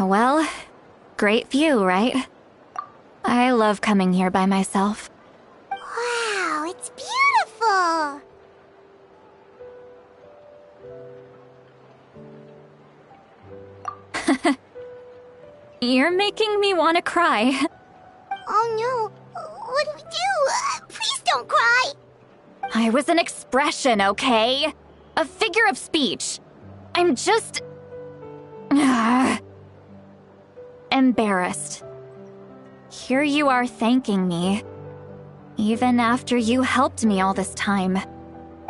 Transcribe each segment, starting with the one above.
Well, great view, right? I love coming here by myself. Wow, it's beautiful! You're making me want to cry. Oh no, what do we do? Please don't cry! I was an expression, okay? A figure of speech. I'm just... embarrassed. Here you are thanking me. Even after you helped me all this time.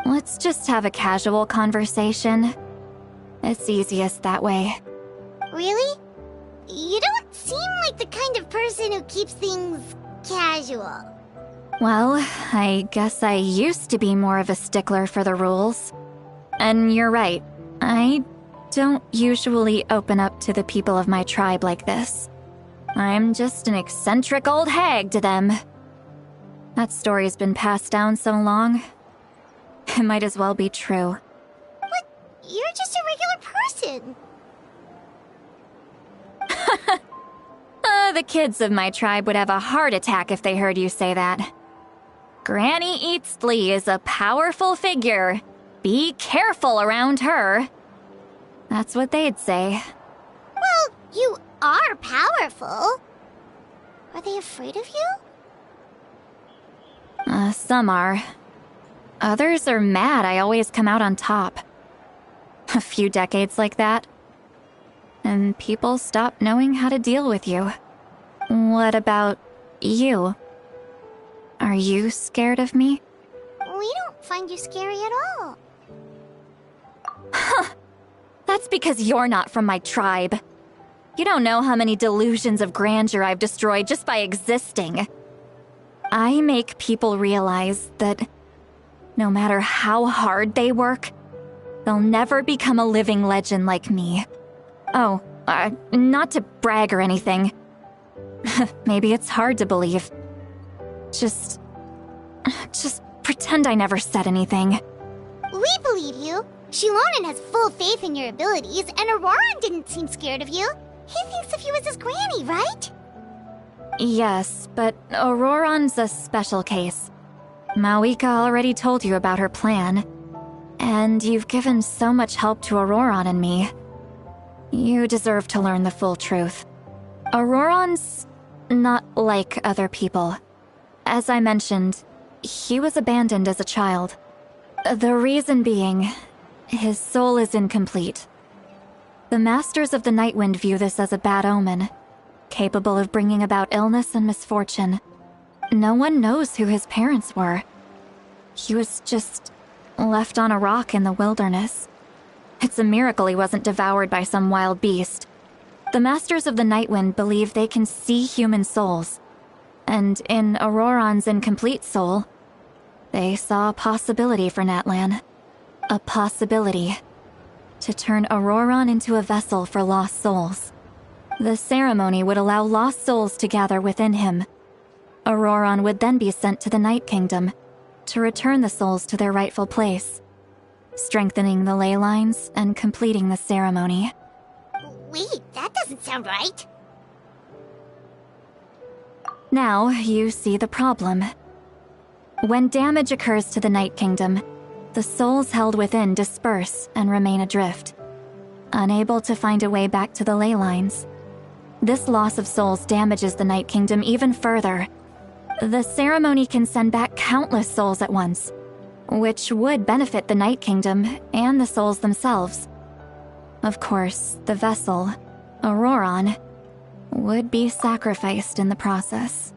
Let's just have a casual conversation. It's easiest that way. Really? You don't seem like the kind of person who keeps things casual. Well, I guess I used to be more of a stickler for the rules. And you're right, I don't usually open up to the people of my tribe like this. I'm just an eccentric old hag to them. That story's been passed down so long, it might as well be true. But you're just a regular person. The kids of my tribe would have a heart attack if they heard you say that. Granny Eatsley is a powerful figure. Be careful around her. That's what they'd say. Well, you are powerful. Are they afraid of you? Some are. Others are mad I always come out on top. A few decades like that, and people stop knowing how to deal with you. What about you? Are you scared of me? We don't find you scary at all. That's because you're not from my tribe. You don't know how many delusions of grandeur I've destroyed just by existing. I make people realize that no matter how hard they work, they'll never become a living legend like me. Oh, not to brag or anything. Maybe it's hard to believe. Just pretend I never said anything. We believe you. Shilonen has full faith in your abilities, and Auroran didn't seem scared of you. He thinks of you as his granny, right? Yes, but Auroran's a special case. Mawika already told you about her plan. And you've given so much help to Auroran and me. You deserve to learn the full truth. Auroran's not like other people. As I mentioned, he was abandoned as a child. The reason being, his soul is incomplete. The Masters of the Nightwind view this as a bad omen, capable of bringing about illness and misfortune. No one knows who his parents were. He was just left on a rock in the wilderness. It's a miracle he wasn't devoured by some wild beast. The Masters of the Nightwind believe they can see human souls. And in Auroran's incomplete soul, they saw a possibility for Natlan. A possibility to turn Auroran into a vessel for lost souls. The ceremony would allow lost souls to gather within him. Auroran would then be sent to the Night Kingdom to return the souls to their rightful place, strengthening the ley lines and completing the ceremony. Wait, that doesn't sound right. Now you see the problem. When damage occurs to the Night Kingdom, the souls held within disperse and remain adrift, unable to find a way back to the ley lines. This loss of souls damages the Night Kingdom even further. The ceremony can send back countless souls at once, which would benefit the Night Kingdom and the souls themselves. Of course, the vessel, Auroran, would be sacrificed in the process.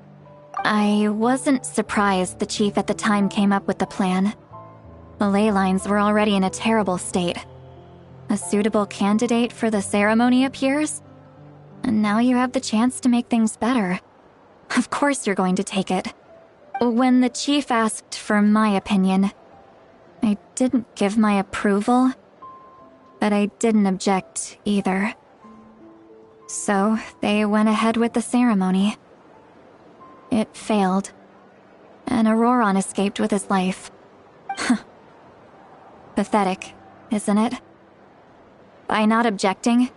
I wasn't surprised the chief at the time came up with the plan. The ley lines were already in a terrible state. A suitable candidate for the ceremony appears, and now you have the chance to make things better. Of course you're going to take it. When the chief asked for my opinion, I didn't give my approval, but I didn't object either. So they went ahead with the ceremony. It failed, and Auroran escaped with his life. Pathetic, isn't it? By not objecting,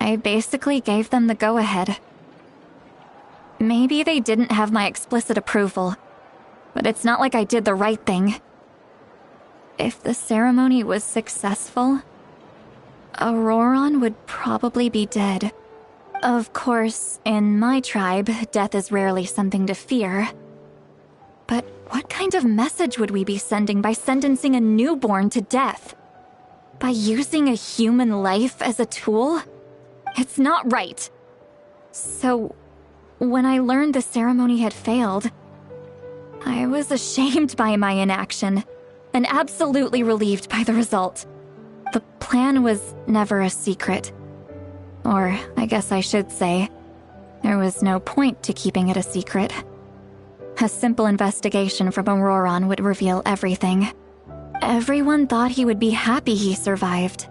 I basically gave them the go-ahead. Maybe they didn't have my explicit approval, but it's not like I did the right thing. If the ceremony was successful, Auroron would probably be dead. Of course, in my tribe, death is rarely something to fear. But what kind of message would we be sending by sentencing a newborn to death? By using a human life as a tool? It's not right. So, when I learned the ceremony had failed, I was ashamed by my inaction, and absolutely relieved by the result. The plan was never a secret. Or, I guess I should say, there was no point to keeping it a secret. A simple investigation from Auroron would reveal everything. Everyone thought he would be happy he survived.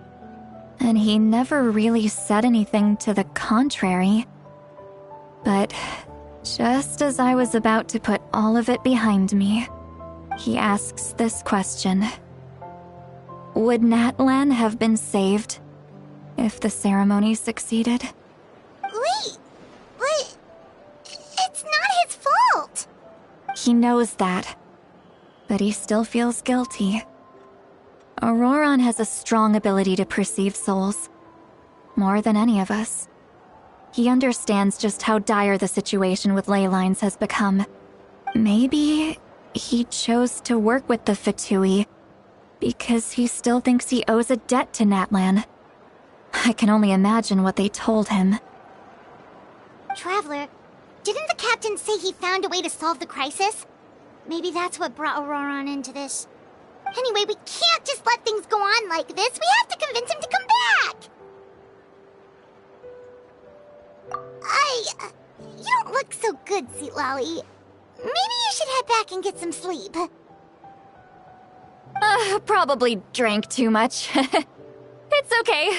And he never really said anything to the contrary. But just as I was about to put all of it behind me, he asks this question. Would Natlan have been saved if the ceremony succeeded? Wait, but it's not his fault. He knows that, but he still feels guilty. Auroron has a strong ability to perceive souls, more than any of us. He understands just how dire the situation with ley lines has become. Maybe he chose to work with the Fatui because he still thinks he owes a debt to Natlan. I can only imagine what they told him. Traveler, didn't the captain say he found a way to solve the crisis? Maybe that's what brought Auroron into this. Anyway, we can't just let things go on like this. We have to convince him to come back! You don't look so good, Sweet Lolly. Maybe you should head back and get some sleep. Probably drank too much. It's okay.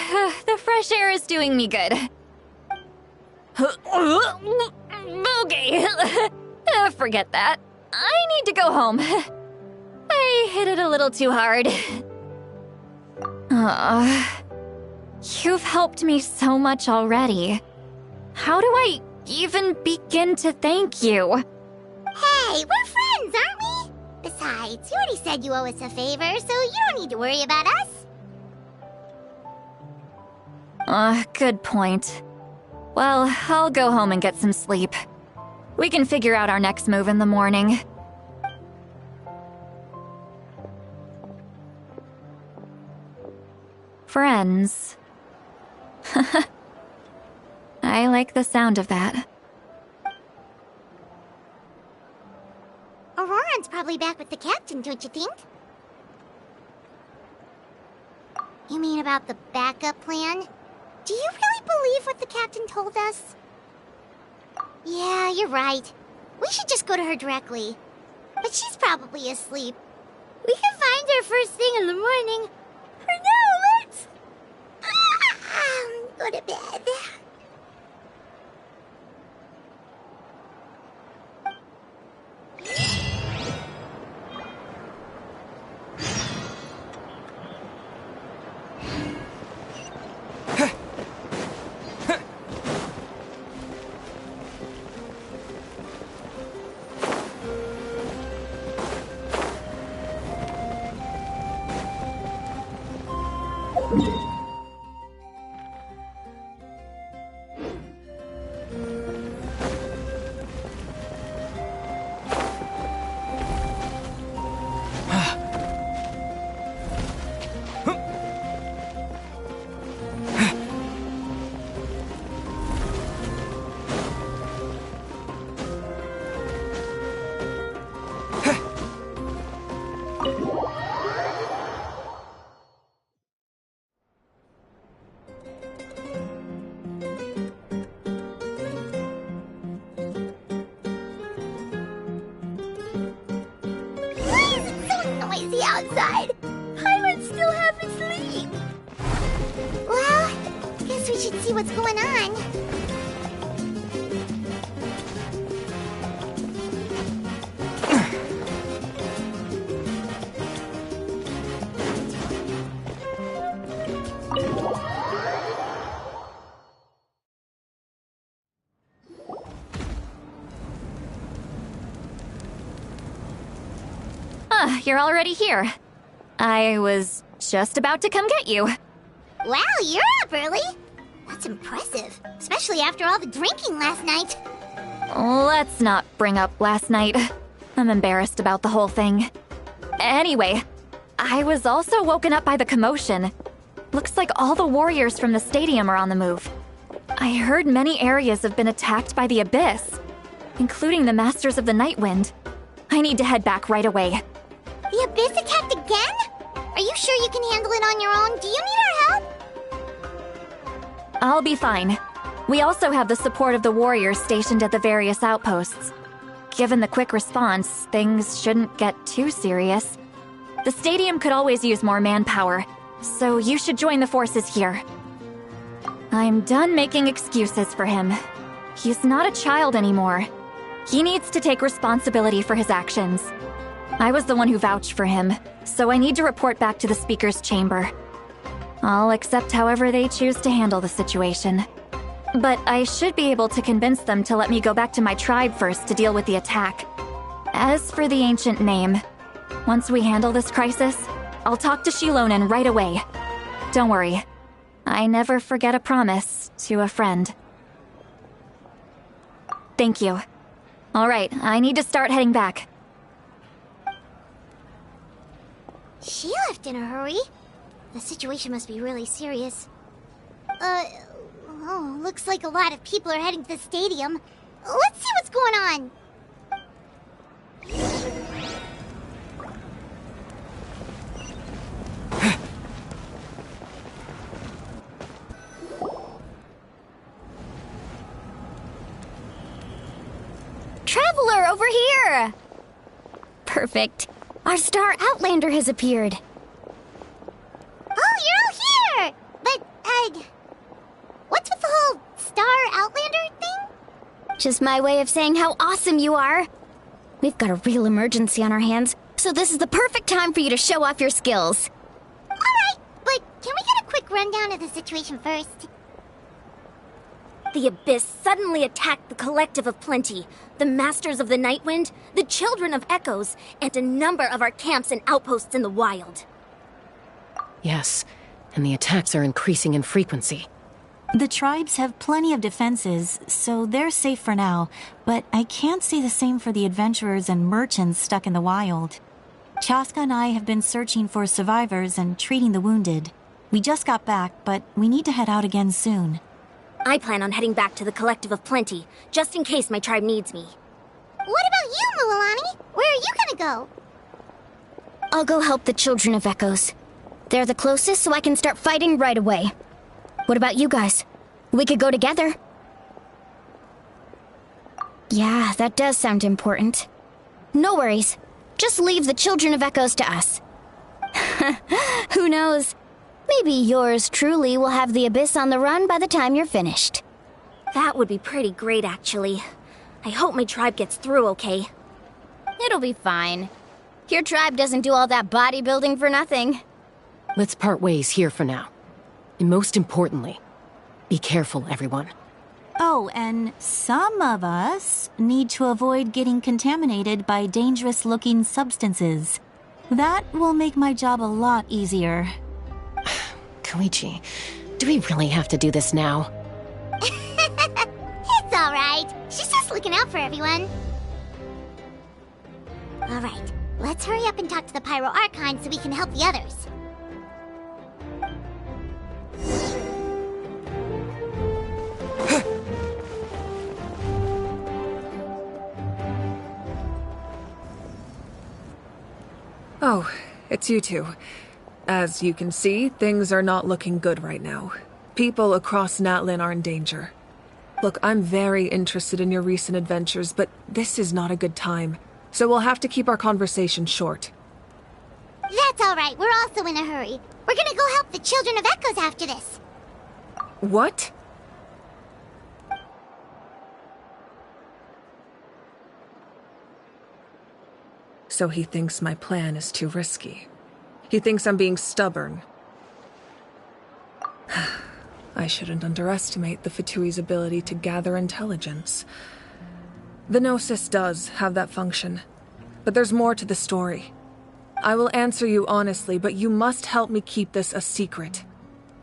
The fresh air is doing me good. Okay. Forget that. I need to go home. I hit it a little too hard. You've helped me so much already. How do I even begin to thank you? Hey, we're friends, aren't we? Besides, you already said you owe us a favor, so you don't need to worry about us. Good point. Well, I'll go home and get some sleep. We can figure out our next move in the morning. Friends. I like the sound of that. Auroron's probably back with the captain, don't you think? You mean about the backup plan? Do you really believe what the captain told us? Yeah, you're right. We should just go to her directly. But she's probably asleep. We can find her first thing in the morning. For now, let's... go to bed. Noisy outside. Pirates still haven't sleep. Well, guess we should see what's going on. you're already here. I was just about to come get you. Wow, you're up early. That's impressive, especially after all the drinking last night. Let's not bring up last night. I'm embarrassed about the whole thing. Anyway, I was also woken up by the commotion. Looks like all the warriors from the stadium are on the move. I heard many areas have been attacked by the Abyss, including the Masters of the Nightwind. I need to head back right away. The Abyss attacked again? Are you sure you can handle it on your own? Do you need our help? I'll be fine. We also have the support of the warriors stationed at the various outposts. Given the quick response, things shouldn't get too serious. The stadium could always use more manpower, so you should join the forces here. I'm done making excuses for him. He's not a child anymore. He needs to take responsibility for his actions. I was the one who vouched for him, so I need to report back to the Speaker's chamber. I'll accept however they choose to handle the situation. But I should be able to convince them to let me go back to my tribe first to deal with the attack. As for the ancient name, once we handle this crisis, I'll talk to Shilonen right away. Don't worry. I never forget a promise to a friend. Thank you. All right, I need to start heading back. She left in a hurry. The situation must be really serious. Looks like a lot of people are heading to the stadium. Let's see what's going on. Traveler, over here! Perfect. Our star Outlander has appeared. Oh, you're all here! But, what's with the whole Star Outlander thing? Just my way of saying how awesome you are. We've got a real emergency on our hands, so this is the perfect time for you to show off your skills. Alright, but can we get a quick rundown of the situation first? The Abyss suddenly attacked the Collective of Plenty, the Masters of the Nightwind, the Children of Echoes, and a number of our camps and outposts in the wild. Yes, and the attacks are increasing in frequency. The tribes have plenty of defenses, so they're safe for now, but I can't say the same for the adventurers and merchants stuck in the wild. Chaska and I have been searching for survivors and treating the wounded. We just got back, but we need to head out again soon. I plan on heading back to the Collective of Plenty, just in case my tribe needs me. What about you, Mualani? Where are you gonna go? I'll go help the Children of Echoes. They're the closest, so I can start fighting right away. What about you guys? We could go together. Yeah, that does sound important. No worries. Just leave the Children of Echoes to us. Who knows? Maybe yours truly will have the Abyss on the run by the time you're finished. That would be pretty great, actually. I hope my tribe gets through okay. It'll be fine. Your tribe doesn't do all that bodybuilding for nothing. Let's part ways here for now. And most importantly, be careful, everyone. Oh, and some of us need to avoid getting contaminated by dangerous-looking substances. That will make my job a lot easier. Koichi, do we really have to do this now? It's alright. She's just looking out for everyone. Alright, let's hurry up and talk to the Pyro Archon so we can help the others. Oh, it's you two. As you can see, things are not looking good right now. People across Natlin are in danger. Look, I'm very interested in your recent adventures, but this is not a good time. So we'll have to keep our conversation short. That's alright, we're also in a hurry. We're gonna go help the Children of Echoes after this. What? So he thinks my plan is too risky. He thinks I'm being stubborn. I shouldn't underestimate the Fatui's ability to gather intelligence. The Gnosis does have that function, but there's more to the story. I will answer you honestly, but you must help me keep this a secret.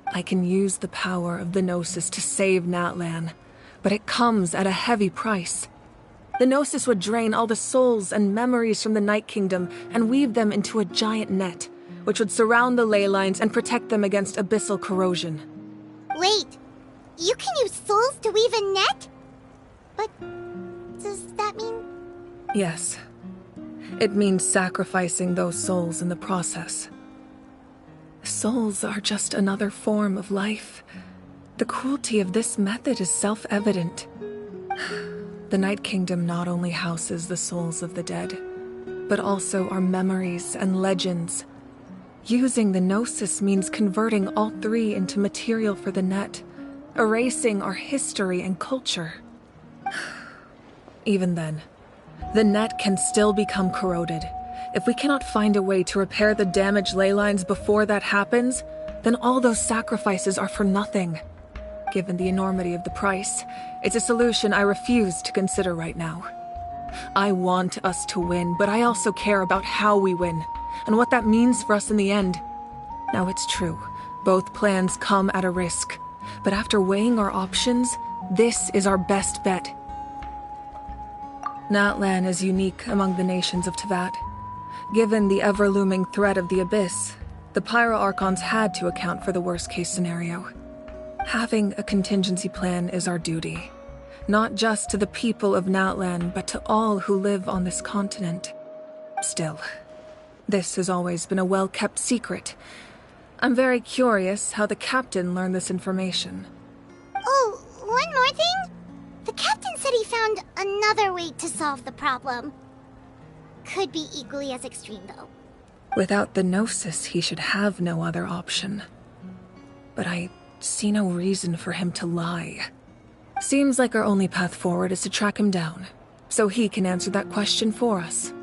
I can use the power of the Gnosis to save Natlan, but it comes at a heavy price. The Gnosis would drain all the souls and memories from the Night Kingdom and weave them into a giant net, which would surround the ley lines and protect them against abyssal corrosion. Wait, you can use souls to weave a net? But does that mean... Yes. It means sacrificing those souls in the process. Souls are just another form of life. The cruelty of this method is self-evident. The Night Kingdom not only houses the souls of the dead, but also our memories and legends. Using the Gnosis means converting all three into material for the net, erasing our history and culture. Even then, the net can still become corroded. If we cannot find a way to repair the damaged ley lines before that happens, then all those sacrifices are for nothing. Given the enormity of the price, it's a solution I refuse to consider right now. I want us to win, but I also care about how we win, and what that means for us in the end. Now it's true, both plans come at a risk, but after weighing our options, this is our best bet. Natlan is unique among the nations of Teyvat. Given the ever-looming threat of the Abyss, the Pyro Archons had to account for the worst-case scenario. Having a contingency plan is our duty, not just to the people of Natlan, but to all who live on this continent. Still, this has always been a well-kept secret. I'm very curious how the captain learned this information. Oh, one more thing? The captain said he found another way to solve the problem. Could be equally as extreme, though. Without the Gnosis, he should have no other option. But I see no reason for him to lie. Seems like our only path forward is to track him down, so he can answer that question for us.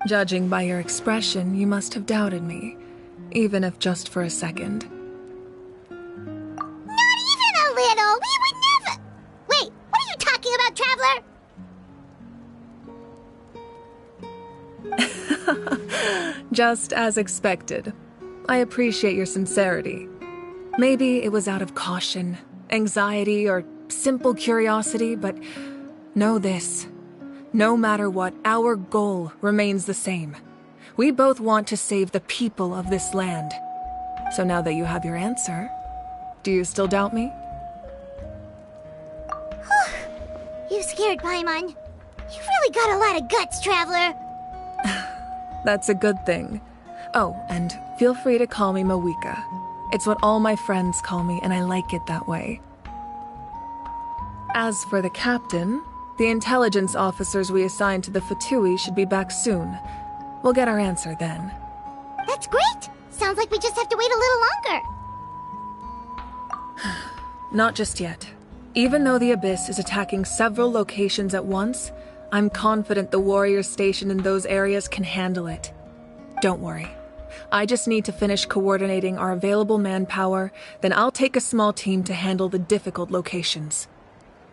Judging by your expression, you must have doubted me, even if just for a second. Not even a little! We would never... Wait, what are you talking about, Traveler? Just as expected. I appreciate your sincerity. Maybe it was out of caution, anxiety, or simple curiosity, but know this. No matter what, our goal remains the same. We both want to save the people of this land. So now that you have your answer, do you still doubt me? You scared Paimon. You've really got a lot of guts, Traveler. That's a good thing. Oh, and feel free to call me Mawika. It's what all my friends call me, and I like it that way. As for the captain, the intelligence officers we assigned to the Fatui should be back soon. We'll get our answer then. That's great! Sounds like we just have to wait a little longer. Not just yet. Even though the Abyss is attacking several locations at once, I'm confident the warriors stationed in those areas can handle it. Don't worry. I just need to finish coordinating our available manpower, then I'll take a small team to handle the difficult locations.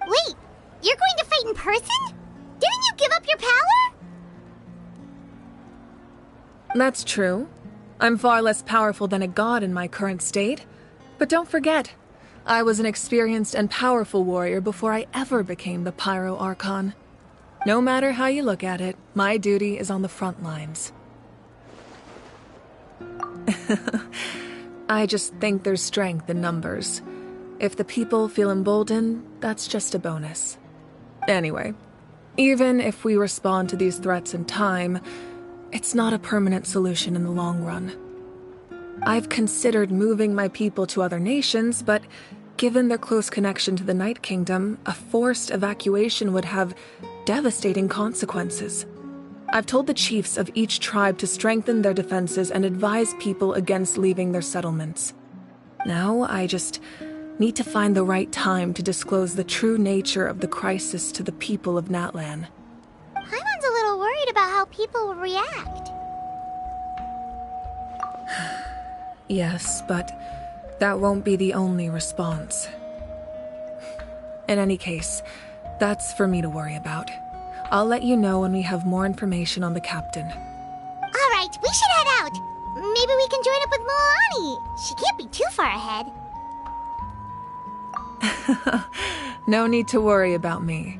Wait, you're going to fight in person? Didn't you give up your power? That's true. I'm far less powerful than a god in my current state. But don't forget, I was an experienced and powerful warrior before I ever became the Pyro Archon. No matter how you look at it, my duty is on the front lines. I just think there's strength in numbers. If the people feel emboldened, that's just a bonus. Anyway, even if we respond to these threats in time, it's not a permanent solution in the long run. I've considered moving my people to other nations, but given their close connection to the Night Kingdom, a forced evacuation would have devastating consequences. I've told the chiefs of each tribe to strengthen their defenses and advise people against leaving their settlements. Now, I just need to find the right time to disclose the true nature of the crisis to the people of Natlan. Paimon's a little worried about how people will react. Yes, but that won't be the only response. In any case, that's for me to worry about. I'll let you know when we have more information on the captain. Alright, we should head out. Maybe we can join up with Milani. She can't be too far ahead. No need to worry about me.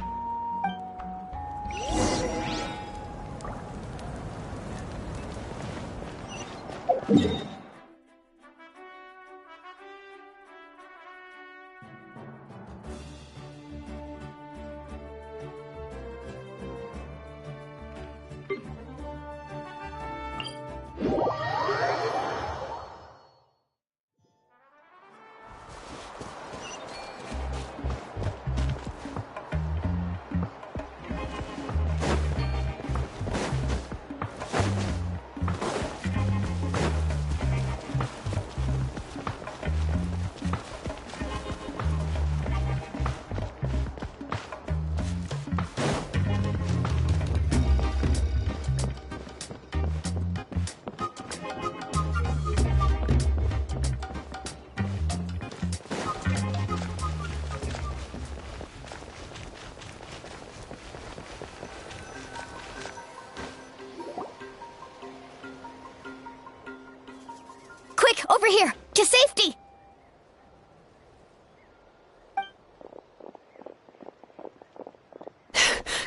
Quick, over here! To safety!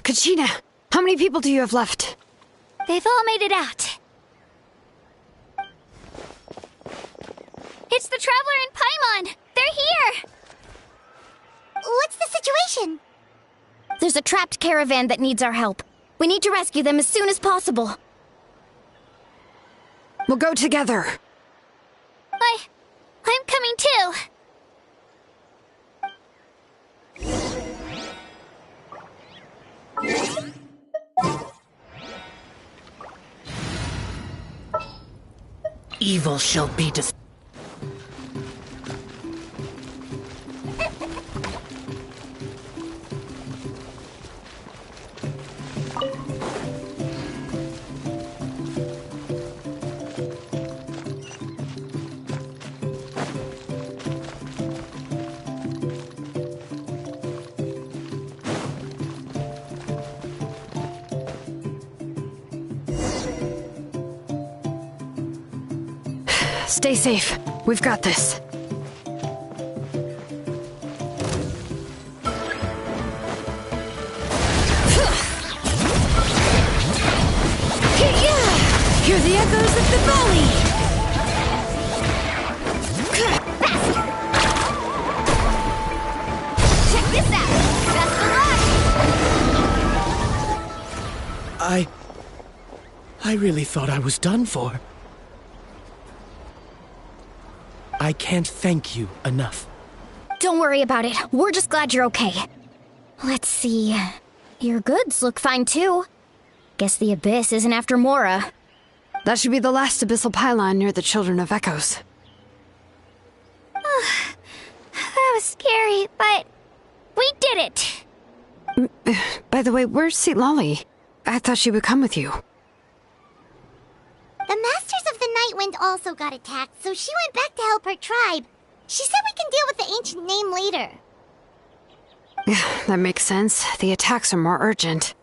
Kachina, how many people do you have left? They've all made it out. It's the Traveler and Paimon! They're here! What's the situation? There's a trapped caravan that needs our help. We need to rescue them as soon as possible. We'll go together. I'm coming too. Evil shall be destroyed. Stay safe. We've got this. Hear the echoes of the valley! Check this out! Best of luck! I really thought I was done for. I can't thank you enough. Don't worry about it. We're just glad you're okay. Let's see. Your goods look fine too. Guess the Abyss isn't after Mora. That should be the last abyssal pylon near the Children of Echoes. That was scary, but we did it! By the way, where's St. Lolly? I thought she would come with you. The Masters of the Nightwind also got attacked, so she went back to help her tribe. She said we can deal with the ancient name later. That makes sense. The attacks are more urgent.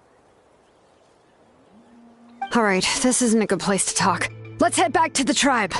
Alright, this isn't a good place to talk. Let's head back to the tribe.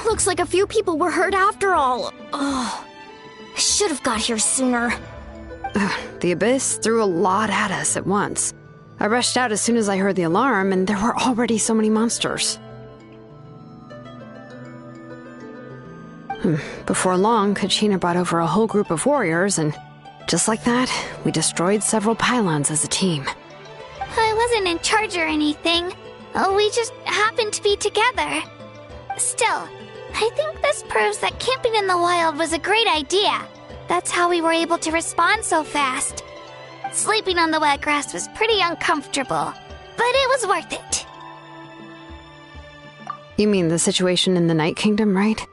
Looks like a few people were hurt after all. Oh, I should have got here sooner. The Abyss threw a lot at us at once. I rushed out as soon as I heard the alarm, and there were already so many monsters. Before long, Kachina brought over a whole group of warriors, and just like that, we destroyed several pylons as a team. I wasn't in charge or anything. We just happened to be together. Still, I think this proves that camping in the wild was a great idea. That's how we were able to respond so fast. Sleeping on the wet grass was pretty uncomfortable, but it was worth it. You mean the situation in the Night Kingdom, right?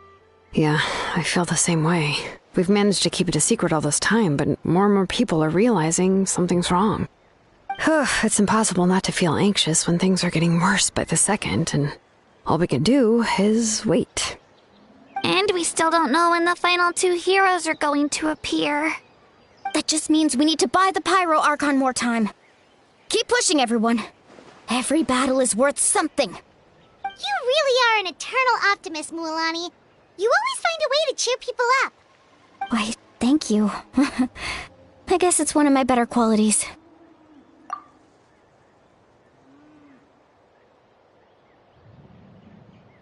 Yeah, I feel the same way. We've managed to keep it a secret all this time, but more and more people are realizing something's wrong. It's impossible not to feel anxious when things are getting worse by the second, and all we can do is wait. And we still don't know when the final 2 heroes are going to appear. That just means we need to buy the Pyro Archon more time. Keep pushing, everyone. Every battle is worth something. You really are an eternal optimist, Mualani. You always find a way to cheer people up. Why, thank you. I guess it's one of my better qualities.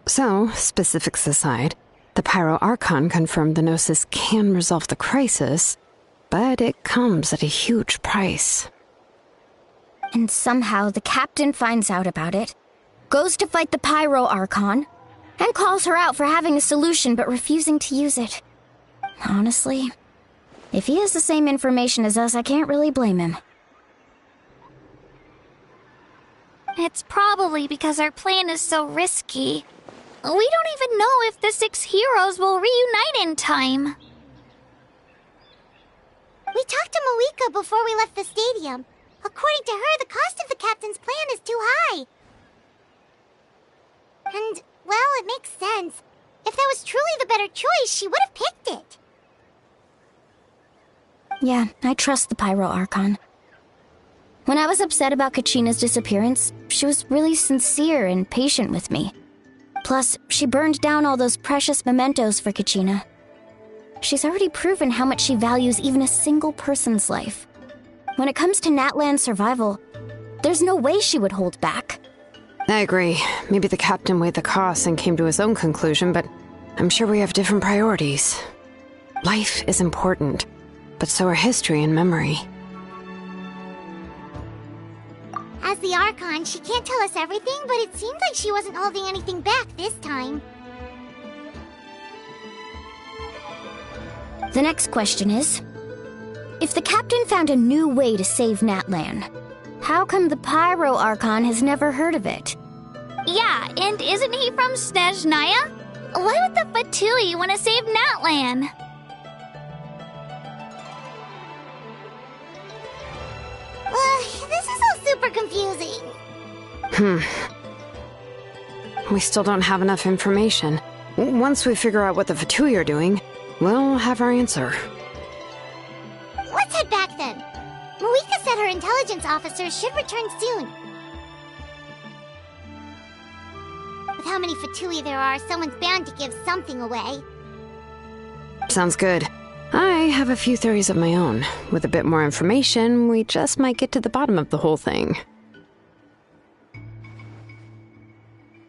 So, specifics aside, the Pyro Archon confirmed the Gnosis can resolve the crisis, but it comes at a huge price. And somehow the captain finds out about it, goes to fight the Pyro Archon, and calls her out for having a solution but refusing to use it. Honestly, if he has the same information as us, I can't really blame him. It's probably because our plan is so risky. We don't even know if the 6 heroes will reunite in time. We talked to Malika before we left the stadium. According to her, the cost of the captain's plan is too high. And, well, it makes sense. If that was truly the better choice, she would have picked it. Yeah, I trust the Pyro Archon. When I was upset about Kachina's disappearance, she was really sincere and patient with me. Plus, she burned down all those precious mementos for Kachina. She's already proven how much she values even a single person's life. When it comes to Natlan's survival, there's no way she would hold back. I agree. Maybe the captain weighed the costs and came to his own conclusion, but I'm sure we have different priorities. Life is important, but so are history and memory. As the Archon, she can't tell us everything, but it seemed like she wasn't holding anything back this time. The next question is, if the captain found a new way to save Natlan, how come the Pyro Archon has never heard of it? Yeah, and isn't he from Snezhnaya? Why would the Fatui want to save Natlan? This is all super confusing. We still don't have enough information. Once we figure out what the Fatui are doing, we'll have our answer. Let's head back then. Malika said her intelligence officers should return soon. With how many Fatui there are, someone's bound to give something away. Sounds good. I have a few theories of my own. With a bit more information, we just might get to the bottom of the whole thing.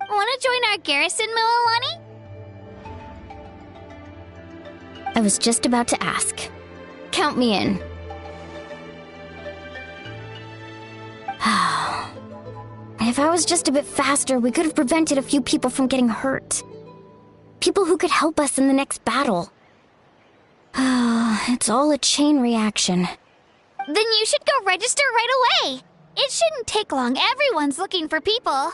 Want to join our garrison, Mualani? I was just about to ask. Count me in. If I was just a bit faster, we could have prevented a few people from getting hurt. People who could help us in the next battle. It's all a chain reaction. Then you should go register right away. It shouldn't take long. Everyone's looking for people.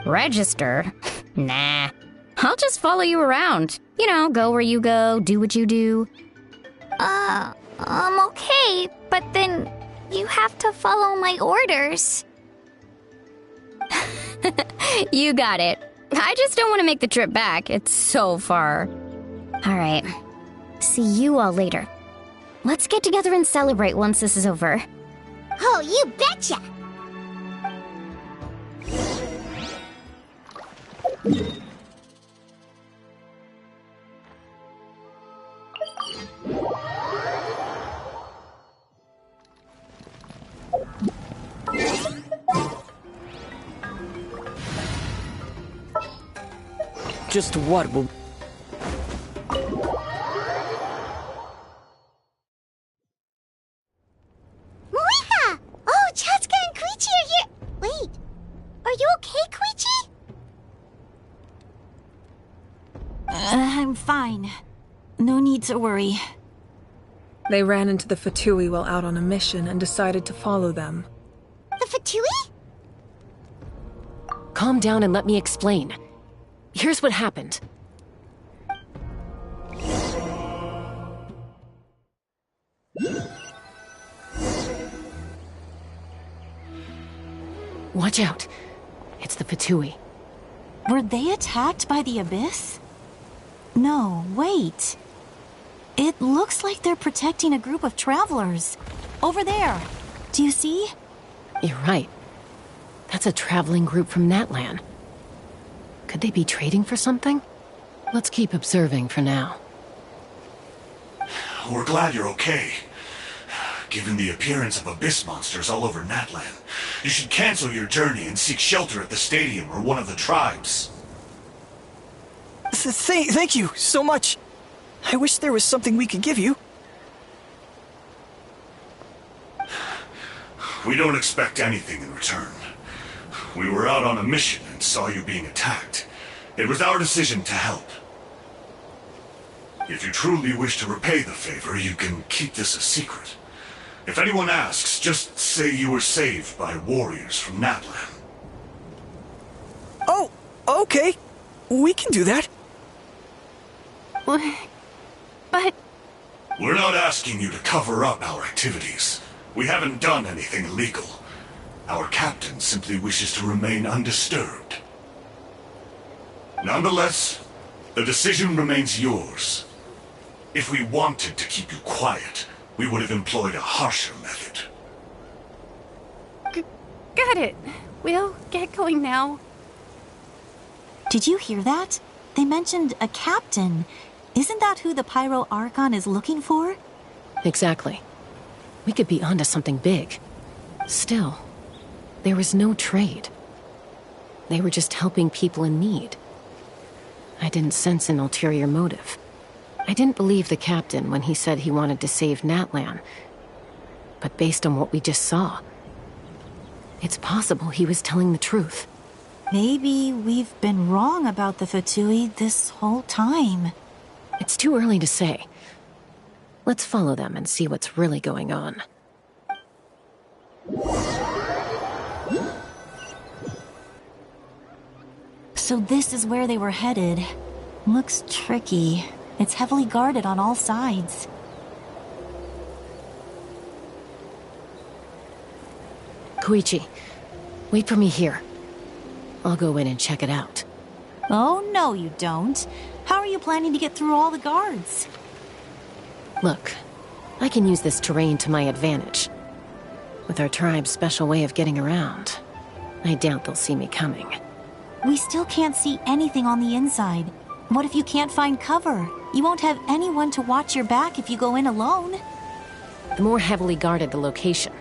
Register? Nah. I'll just follow you around. You know, go where you go, do what you do. Okay, but then you have to follow my orders. You got it. I just don't want to make the trip back. It's so far. All right. See you all later. Let's get together and celebrate once this is over. Oh, you betcha! Just what will... Malika! Oh, Chatska and Koichi are here! Wait, are you okay, Koichi? I'm fine. No need to worry. They ran into the Fatui while out on a mission and decided to follow them. The Fatui? Calm down and let me explain. Here's what happened. Watch out. It's the Fatui. Were they attacked by the Abyss? No, wait. It looks like they're protecting a group of travelers. Over there. Do you see? You're right. That's a traveling group from Natlan. Could they be trading for something? Let's keep observing for now. We're glad you're okay. Given the appearance of abyss monsters all over Natlan, you should cancel your journey and seek shelter at the stadium or one of the tribes. Thank you so much. I wish there was something we could give you. We don't expect anything in return. We were out on a mission and saw you being attacked. It was our decision to help. If you truly wish to repay the favor, you can keep this a secret. If anyone asks, just say you were saved by warriors from Natlan. Oh, okay. We can do that. But... We're not asking you to cover up our activities. We haven't done anything illegal. Our captain simply wishes to remain undisturbed. Nonetheless, the decision remains yours. If we wanted to keep you quiet, we would have employed a harsher method. Got it. We'll get going now. Did you hear that? They mentioned a captain. Isn't that who the Pyro Archon is looking for? Exactly. We could be onto something big. Still, there was no trade. They were just helping people in need. I didn't sense an ulterior motive. I didn't believe the captain when he said he wanted to save Natlan. But based on what we just saw, it's possible he was telling the truth. Maybe we've been wrong about the Fatui this whole time. It's too early to say. Let's follow them and see what's really going on. So this is where they were headed. Looks tricky. It's heavily guarded on all sides. Koichi, wait for me here. I'll go in and check it out. Oh, no you don't. How are you planning to get through all the guards? Look, I can use this terrain to my advantage. With our tribe's special way of getting around, I doubt they'll see me coming. We still can't see anything on the inside. What if you can't find cover? You won't have anyone to watch your back if you go in alone. The more heavily guarded the location,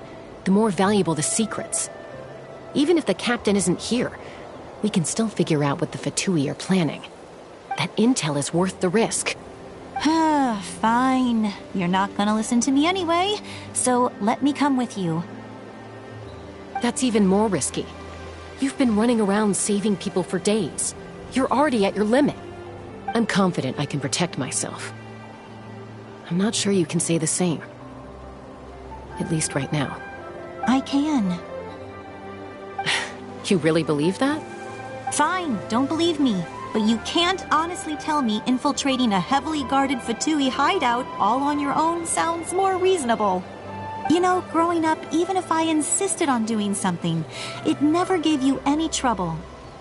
the more valuable the secrets. Even if the captain isn't here, we can still figure out what the Fatui are planning. That intel is worth the risk. Fine. You're not gonna listen to me anyway, so let me come with you. That's even more risky. You've been running around saving people for days. You're already at your limit. I'm confident I can protect myself. I'm not sure you can say the same. At least right now. I can. You really believe that? Fine, don't believe me. But you can't honestly tell me infiltrating a heavily guarded Fatui hideout all on your own sounds more reasonable. You know, growing up, even if I insisted on doing something, it never gave you any trouble.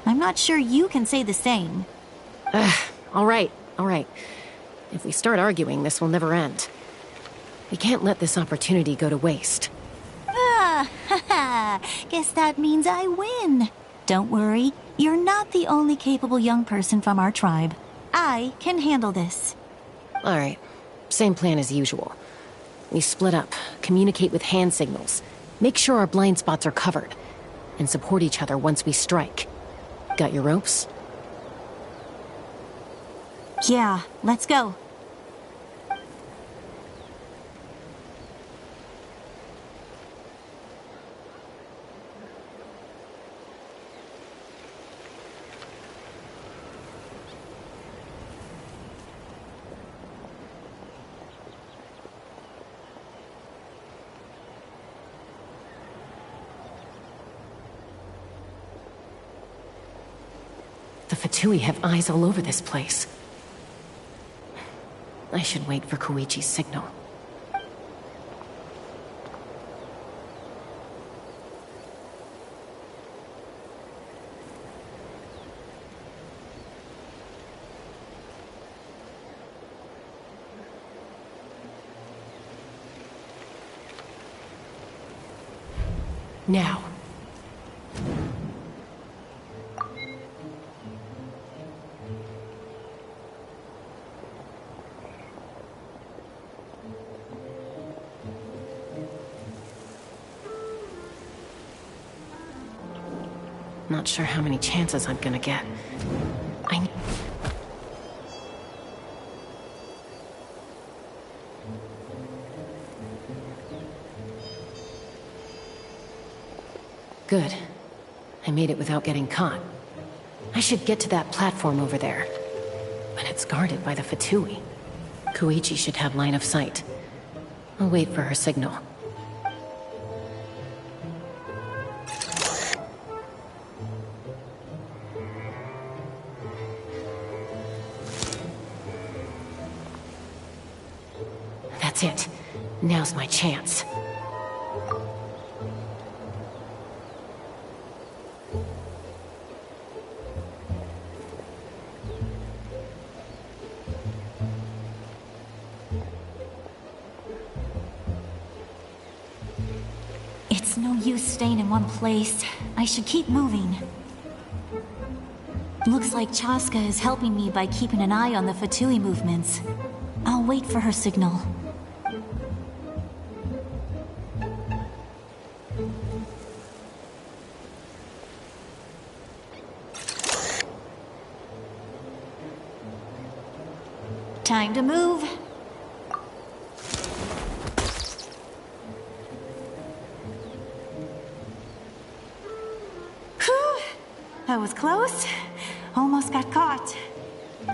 I'm not sure you can say the same. All right. If we start arguing, this will never end. We can't let this opportunity go to waste. Guess that means I win. Don't worry, you're not the only capable young person from our tribe. I can handle this. All right, same plan as usual. We split up, communicate with hand signals, make sure our blind spots are covered, and support each other once we strike. Got your ropes? Yeah, let's go. The Fatui have eyes all over this place. I should wait for Koichi's signal. Now. Not sure how many chances I'm gonna get. Good. I made it without getting caught. I should get to that platform over there. But it's guarded by the Fatui. Koichi should have line of sight. I'll wait for her signal. That's it. Now's my chance. It's no use staying in one place. I should keep moving. Looks like Chaska is helping me by keeping an eye on the Fatui movements. I'll wait for her signal. Time to move. Whew. That was close. Almost got caught.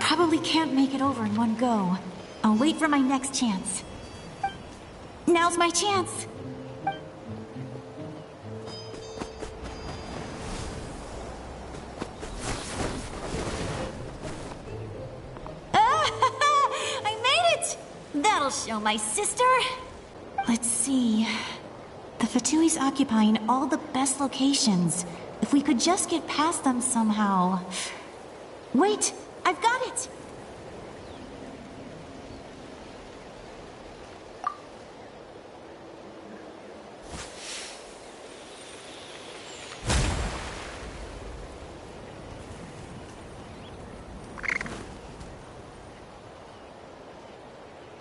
Probably can't make it over in one go. I'll wait for my next chance. Now's my chance. That'll show my sister. Let's see. The Fatui's occupying all the best locations. If we could just get past them somehow. Wait, I've got it!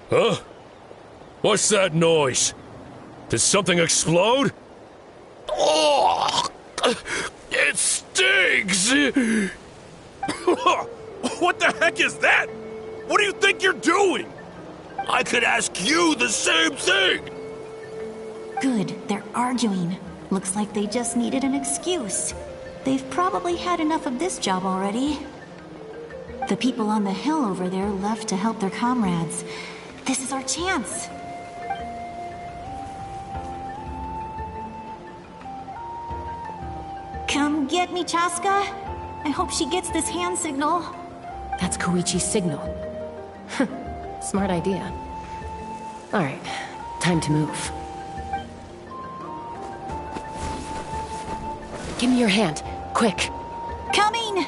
Huh? What's that noise? Did something explode? Oh! It stings! What the heck is that? What do you think you're doing? I could ask you the same thing! Good, they're arguing. Looks like they just needed an excuse. They've probably had enough of this job already. The people on the hill over there left to help their comrades. This is our chance. Come get me, Chaska. I hope she gets this hand signal. That's Koichi's signal. Smart idea. Alright, time to move. Give me your hand, quick. Coming!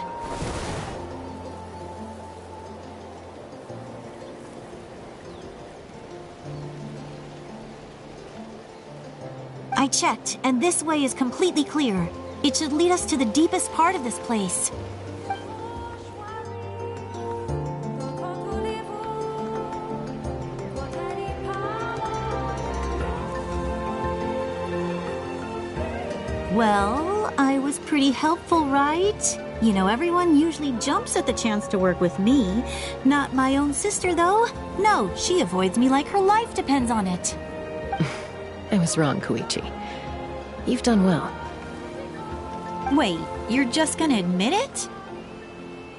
I checked, and this way is completely clear. It should lead us to the deepest part of this place. Well, I was pretty helpful, right? You know, everyone usually jumps at the chance to work with me. Not my own sister, though. No, she avoids me like her life depends on it. I was wrong, Koichi. You've done well. Wait, you're just gonna admit it?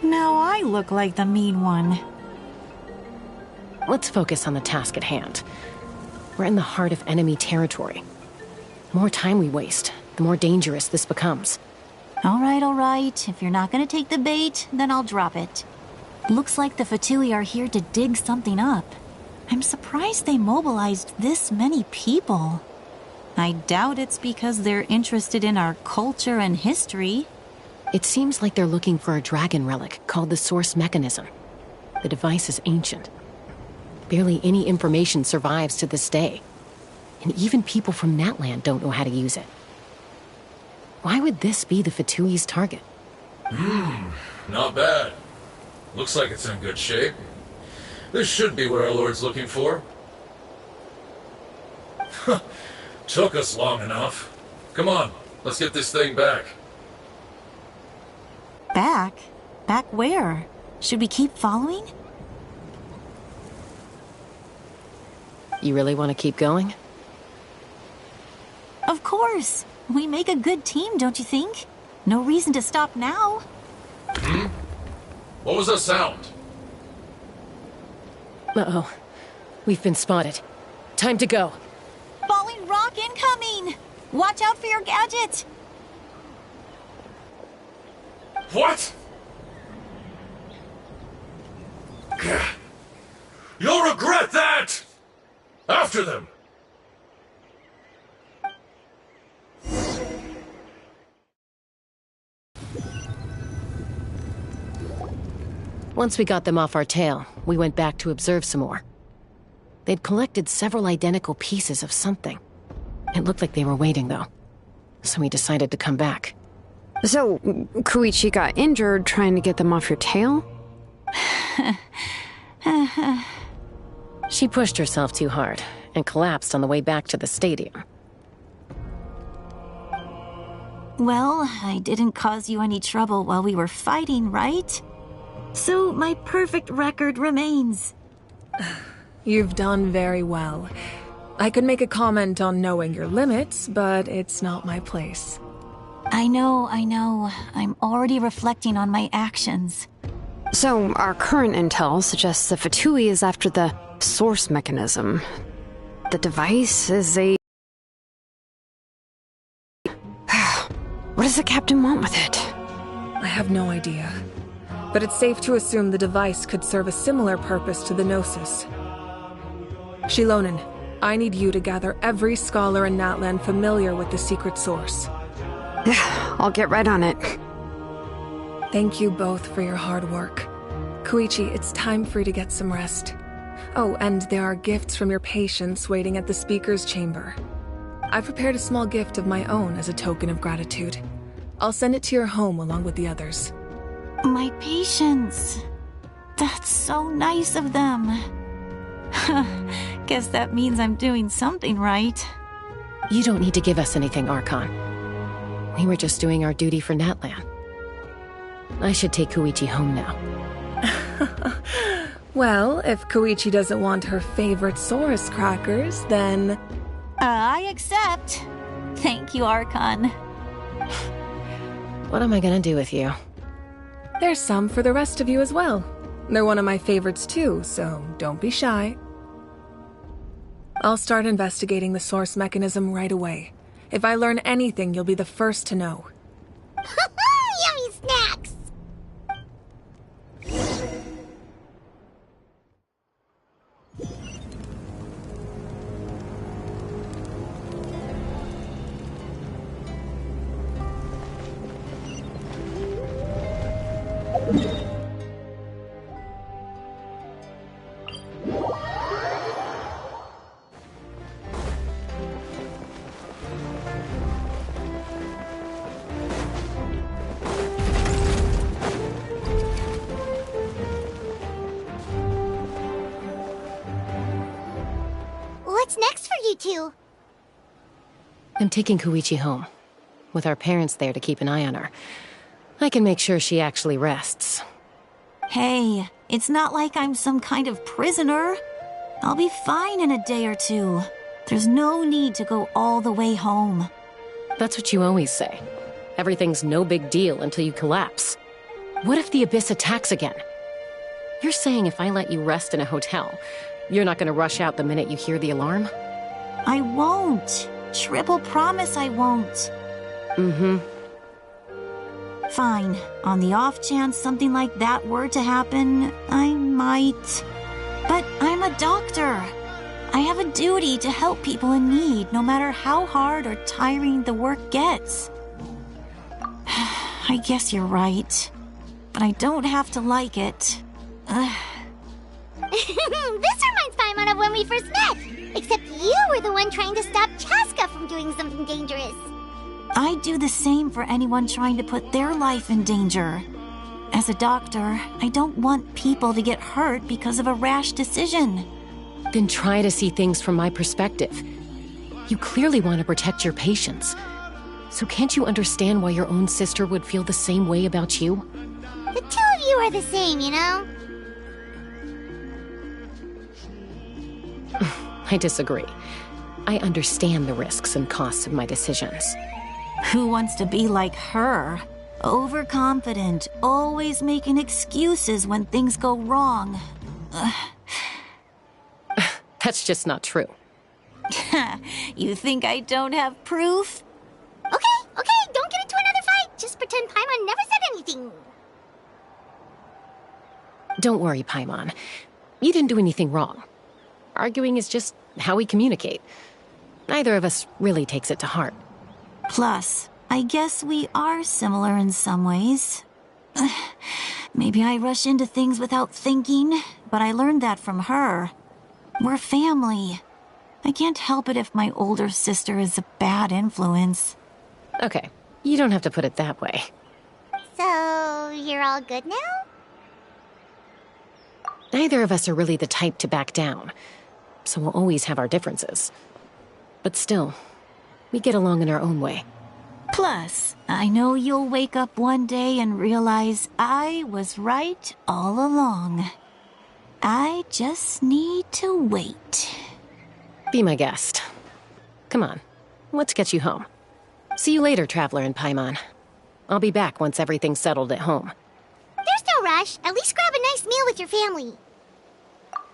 Now I look like the mean one. Let's focus on the task at hand. We're in the heart of enemy territory. The more time we waste, the more dangerous this becomes. All right. If you're not gonna take the bait, then I'll drop it. Looks like the Fatui are here to dig something up. I'm surprised they mobilized this many people. I doubt it's because they're interested in our culture and history. It seems like they're looking for a dragon relic called the Source Mechanism. The device is ancient. Barely any information survives to this day. And even people from Natland don't know how to use it. Why would this be the Fatui's target? Not bad. Looks like it's in good shape. This should be what our Lord's looking for. Took us long enough. Come on, let's get this thing back. Back? Back where? Should we keep following? You really want to keep going? Of course. We make a good team, don't you think? No reason to stop now. What was that sound? Uh-oh. We've been spotted. Time to go. Falling rock incoming! Watch out for your gadget! What? You'll regret that! After them! Once we got them off our tail, we went back to observe some more. They'd collected several identical pieces of something. It looked like they were waiting, though. So we decided to come back. So, Koichi got injured trying to get them off your tail? She pushed herself too hard and collapsed on the way back to the stadium. Well, I didn't cause you any trouble while we were fighting, right? So my perfect record remains. You've done very well. I could make a comment on knowing your limits, but it's not my place. I know. I'm already reflecting on my actions. So, our current intel suggests the Fatui is after the source mechanism. The device is a... What does the captain want with it? I have no idea. But it's safe to assume the device could serve a similar purpose to the Gnosis. Shilonen, I need you to gather every scholar in Natland familiar with the secret source. I'll get right on it. Thank you both for your hard work. Koichi, it's time for you to get some rest. Oh, and there are gifts from your patients waiting at the speaker's chamber. I've prepared a small gift of my own as a token of gratitude. I'll send it to your home along with the others. My patience. That's so nice of them. Guess that means I'm doing something right. You don't need to give us anything, Archon. We were just doing our duty for Natlan. I should take Koichi home now. Well, if Koichi doesn't want her favorite Saurus crackers, then... I accept. Thank you, Archon. What am I gonna do with you? There's some for the rest of you as well. They're one of my favorites too, so don't be shy. I'll start investigating the source mechanism right away. If I learn anything, you'll be the first to know. Yummy snacks! What's next for you two? I'm taking Koichi home. With our parents there to keep an eye on her, I can make sure she actually rests. Hey, it's not like I'm some kind of prisoner. I'll be fine in a day or two. There's no need to go all the way home. That's what you always say. Everything's no big deal until you collapse. What if the Abyss attacks again? You're saying if I let you rest in a hotel, you're not gonna rush out the minute you hear the alarm? I won't. Triple promise I won't. Fine. On the off chance something like that were to happen, I might. But I'm a doctor. I have a duty to help people in need, no matter how hard or tiring the work gets. I guess you're right. But I don't have to like it. This reminds Paimon of when we first met. Except you were the one trying to stop Chaska from doing something dangerous. I'd do the same for anyone trying to put their life in danger. As a doctor, I don't want people to get hurt because of a rash decision. Then try to see things from my perspective. You clearly want to protect your patients. So can't you understand why your own sister would feel the same way about you? The two of you are the same, you know? I disagree. I understand the risks and costs of my decisions. Who wants to be like her? Overconfident, always making excuses when things go wrong. That's just not true. You think I don't have proof? Okay, don't get into another fight. Just pretend Paimon never said anything. Don't worry, Paimon. You didn't do anything wrong. Arguing is just how we communicate. Neither of us really takes it to heart. Plus, I guess we are similar in some ways. Maybe I rush into things without thinking, but I learned that from her. We're family. I can't help it if my older sister is a bad influence. Okay, you don't have to put it that way. So, you're all good now? Neither of us are really the type to back down, so we'll always have our differences. But still, we get along in our own way. Plus, I know you'll wake up one day and realize I was right all along. I just need to wait. Be my guest. Come on, let's get you home. See you later, Traveler and Paimon. I'll be back once everything's settled at home. There's no rush. At least grab a nice meal with your family.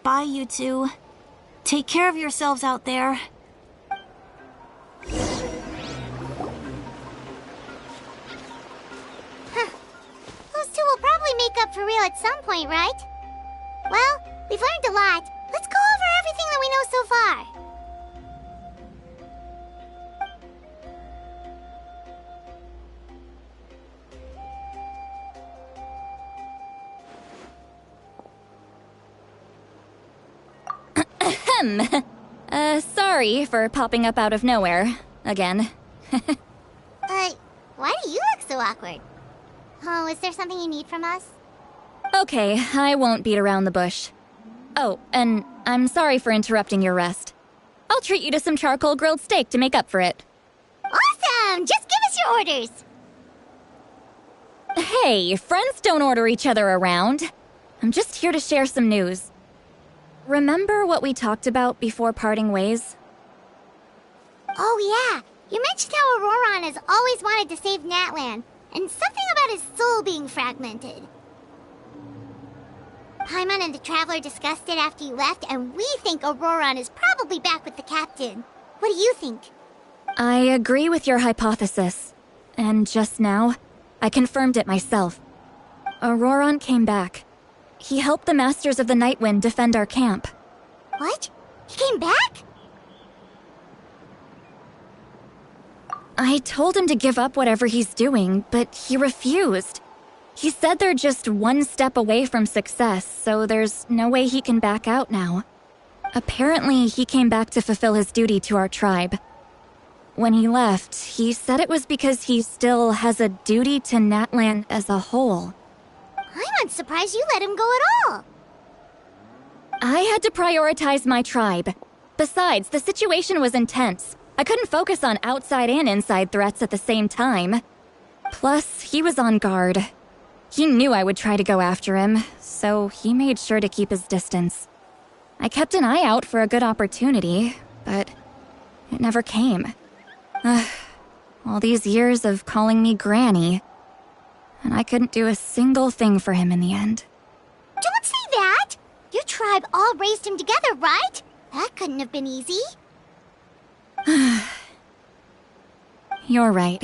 Bye, you two. Take care of yourselves out there. Those two will probably make up for real at some point, right? Well, we've learned a lot. Let's go over everything that we know so far. Sorry for popping up out of nowhere. Again. Why do you look so awkward? Oh, is there something you need from us? Okay, I won't beat around the bush. Oh, and I'm sorry for interrupting your rest. I'll treat you to some charcoal grilled steak to make up for it. Awesome! Just give us your orders! Hey, friends don't order each other around. I'm just here to share some news. Remember what we talked about before parting ways? Oh yeah, you mentioned how Auroron has always wanted to save Natlan, and something about his soul being fragmented. Paimon and the Traveler discussed it after you left, and we think Auroron is probably back with the captain. What do you think? I agree with your hypothesis. And just now, I confirmed it myself. Auroron came back. He helped the Masters of the Nightwind defend our camp. What? He came back? I told him to give up whatever he's doing, but he refused. He said they're just one step away from success, so there's no way he can back out now. Apparently, he came back to fulfill his duty to our tribe. When he left, he said it was because he still has a duty to Natlan as a whole. I'm unsurprised you let him go at all. I had to prioritize my tribe. Besides, the situation was intense. I couldn't focus on outside and inside threats at the same time. Plus, he was on guard. He knew I would try to go after him, so he made sure to keep his distance. I kept an eye out for a good opportunity, but it never came. All these years of calling me Granny, and I couldn't do a single thing for him in the end. Don't say that! Your tribe all raised him together, right? That couldn't have been easy. You're right.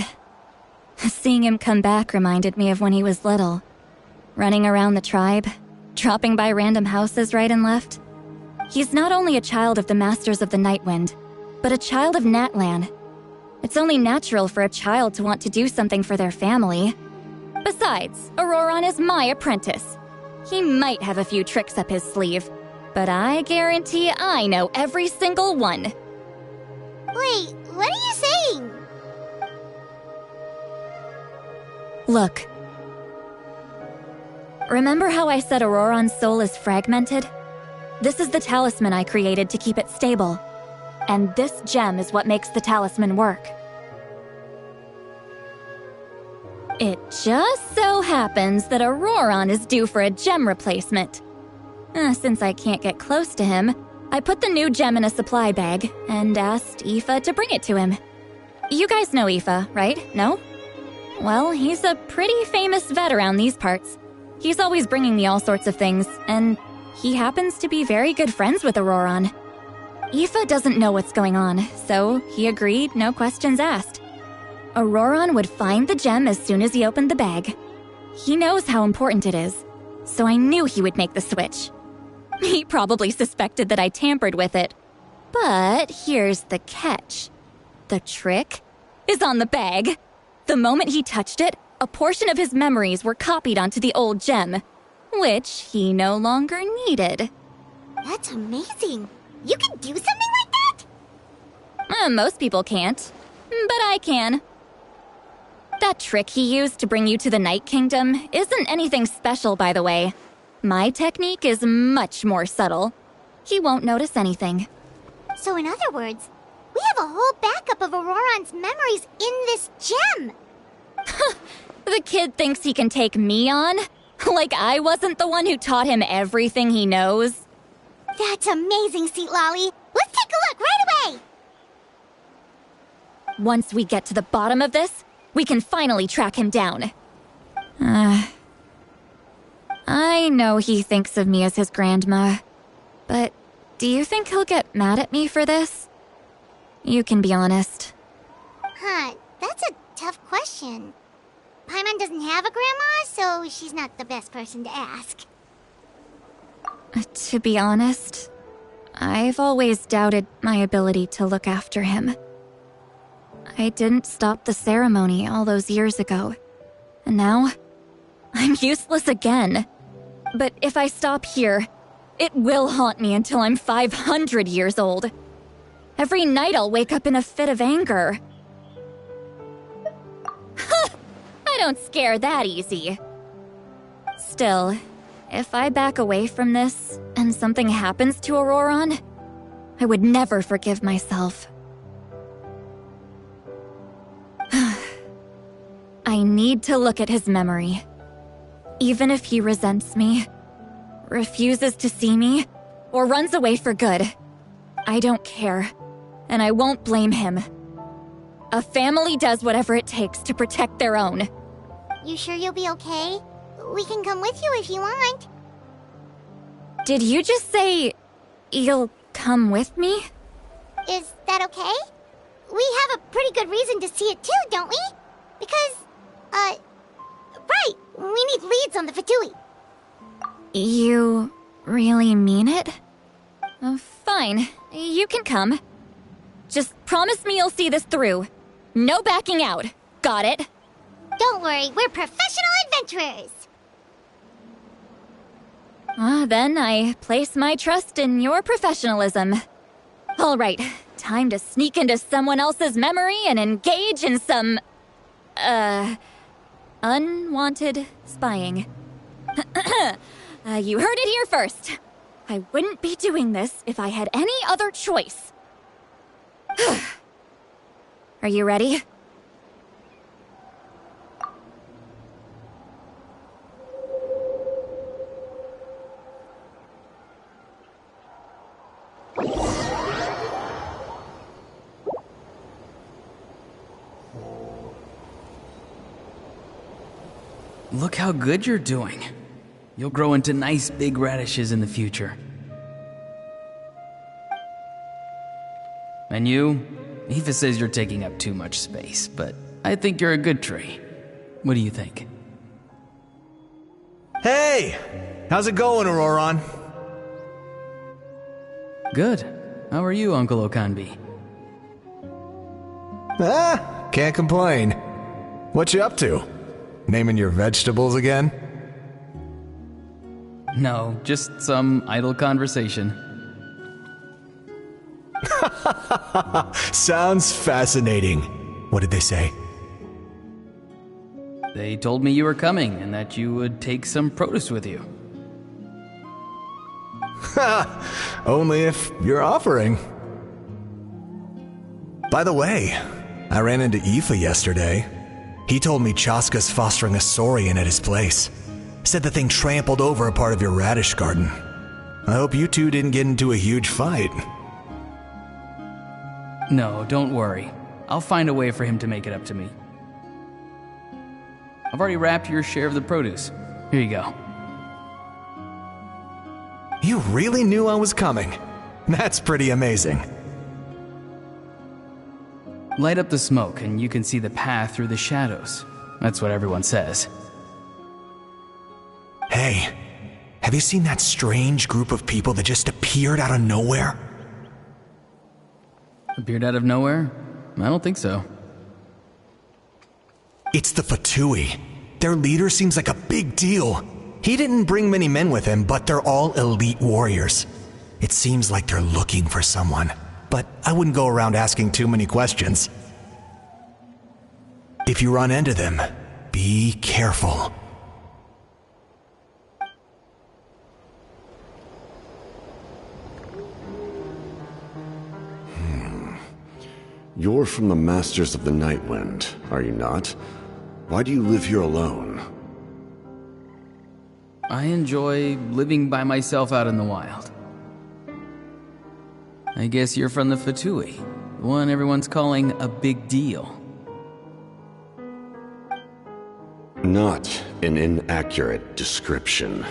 Seeing him come back reminded me of when he was little. Running around the tribe, dropping by random houses right and left. He's not only a child of the Masters of the Nightwind, but a child of Natlan. It's only natural for a child to want to do something for their family. Besides, Auroron is my apprentice. He might have a few tricks up his sleeve, but I guarantee I know every single one. Wait, what are you saying? Look. Remember how I said Auroron's soul is fragmented? This is the talisman I created to keep it stable. And this gem is what makes the talisman work. It just so happens that Auroron is due for a gem replacement. Since I can't get close to him, I put the new gem in a supply bag and asked Aoife to bring it to him. You guys know Aoife, right? No? Well, he's a pretty famous vet around these parts. He's always bringing me all sorts of things, and he happens to be very good friends with Auroron. Aoife doesn't know what's going on, so he agreed, no questions asked. Auroron would find the gem as soon as he opened the bag. He knows how important it is, so I knew he would make the switch. He probably suspected that I tampered with it. But here's the catch. The trick is on the bag. The moment he touched it, a portion of his memories were copied onto the old gem, which he no longer needed. That's amazing. You can do something like that? Most people can't, but I can. That trick he used to bring you to the Night Kingdom isn't anything special, by the way. My technique is much more subtle. He won't notice anything. So in other words, we have a whole backup of Auroron's memories in this gem. The kid thinks he can take me on? Like I wasn't the one who taught him everything he knows? That's amazing, Seat Lolly. Let's take a look right away. Once we get to the bottom of this, we can finally track him down. I know he thinks of me as his grandma, but do you think he'll get mad at me for this? You can be honest. That's a tough question. Paimon doesn't have a grandma, so she's not the best person to ask. To be honest, I've always doubted my ability to look after him. I didn't stop the ceremony all those years ago, and now I'm useless again. But if I stop here, it will haunt me until I'm 500 years old. Every night I'll wake up in a fit of anger. I don't scare that easy. Still, if I back away from this and something happens to Auroron, I would never forgive myself. I need to look at his memory. Even if he resents me, refuses to see me, or runs away for good, I don't care, and I won't blame him. A family does whatever it takes to protect their own. You sure you'll be okay? We can come with you if you want. Did you just say you'll come with me? Is that okay? We have a pretty good reason to see it too, don't we? Because, right, we need leads on the Fatui. You really mean it? Fine, you can come. Just promise me you'll see this through. No backing out. Got it? Don't worry, we're professional adventurers. Then I place my trust in your professionalism. All right, time to sneak into someone else's memory and engage in some, unwanted spying. You heard it here first. I wouldn't be doing this if I had any other choice. Are you ready? Look how good you're doing. You'll grow into nice big radishes in the future. And you? Aoife says you're taking up too much space, but I think you're a good tree. What do you think? Hey! How's it going, Auroron? Good. How are you, Uncle Okanbi? Can't complain. What you up to? Naming your vegetables again? No, just some idle conversation. Sounds fascinating. What did they say? They told me you were coming and that you would take some produce with you. Only if you're offering. By the way, I ran into Aoife yesterday. He told me Chaska's fostering a saurian at his place. Said the thing trampled over a part of your radish garden. I hope you two didn't get into a huge fight. No, don't worry. I'll find a way for him to make it up to me. I've already wrapped your share of the produce. Here you go. You really knew I was coming. That's pretty amazing. Light up the smoke and you can see the path through the shadows. That's what everyone says. Hey, have you seen that strange group of people that just appeared out of nowhere? Appeared out of nowhere? I don't think so. It's the Fatui. Their leader seems like a big deal. He didn't bring many men with him, but they're all elite warriors. It seems like they're looking for someone, but I wouldn't go around asking too many questions. If you run into them, be careful. You're from the Masters of the Night Wind, are you not? Why do you live here alone? I enjoy living by myself out in the wild. I guess you're from the Fatui, the one everyone's calling a big deal. Not an inaccurate description.